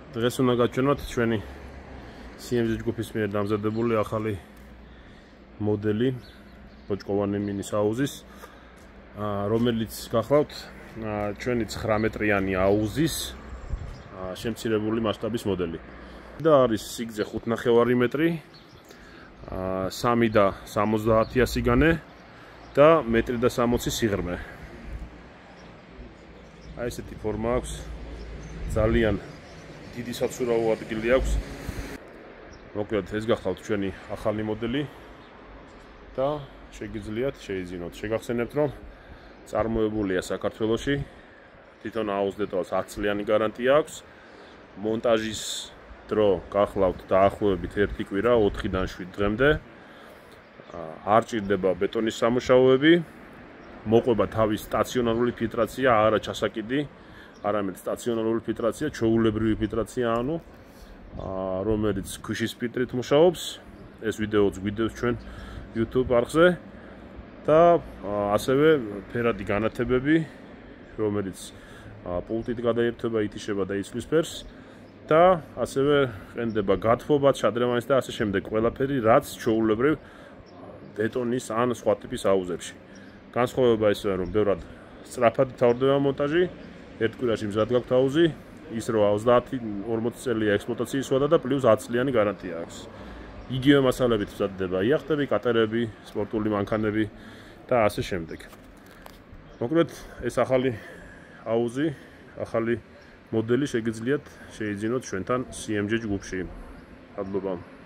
დღეს უნდა გაჩვენოთ ჩვენი CMG ჯგუფის მიერ დამზადებული ახალი მოდელი ბოჭკოვანი მინის აუზის, რომელიც გახლავთ ჩვენი 9 მეტრიანი აუზის შემცირებული მასშტაბის მოდელი. და არის სიგრძე 5.5 მეტრი, 3 და 70 სიგანე და 1 და 60 სიღრმე. აი ესეთი ფორმა აქვს, ძალიან დიდი საცურაო ადგილი აქვს. მოკლედ ეს გახლავთ ჩვენი ახალი მოდელი და შეგიძლიათ შეიძინოთ. შეგახსენებთ, რომ წარმოებულია საქართველოში, თვითონ აუზდეტალს 10 წლიანი გარანტია აქვს. მონტაჟის დრო გახლავთ დაახლოებით 1 კვირა 4-დან 7 დღემდე. არ ჭირდება ბეტონის სამუშაოები, მოყვება თავის სტაციონარული ფილტრაცია, არა ჩასაკიდი, არამედ სტაციონარული ფილტრაცია, ჩვეულებრივი ფილტრაცია, ანუ რომელიც ქვიშის ფილტრით მუშაობს. ეს ვიდეოც გვიდევს ჩვენ YouTube არხზე და ასევე ფერადი განათებები, რომელიც პულტით გადაირთვება, ითიშება და იცვლის ფერს და ასევე ყენდება გათბობა, ჩადრევანის და ასე შემდეგ, ყველაფერი, რაც ჩვეულებრივ ბეტონის ან სხვა ტიპის აუზებში. განსხვავება ისაა, რომ ბევრად სწრაფად თავდება მონტაჟი, ერთ კვირაში მზად გაქვთ აუზი, ის რომ 30-40 წელია ექსპლუატაციის ვადა და პლუს 10 წლიანი გარანტია აქვს. იგივე მასალებით მზადდება იახტები, კატერები, სპორტული მანქანები და ასე შემდეგ. მოკლედ, ეს ახალი აუზი, ახალი მოდელი შეგიძლიათ შეიძინოთ ჩვენთან CMG ჯგუფში. მადლობა.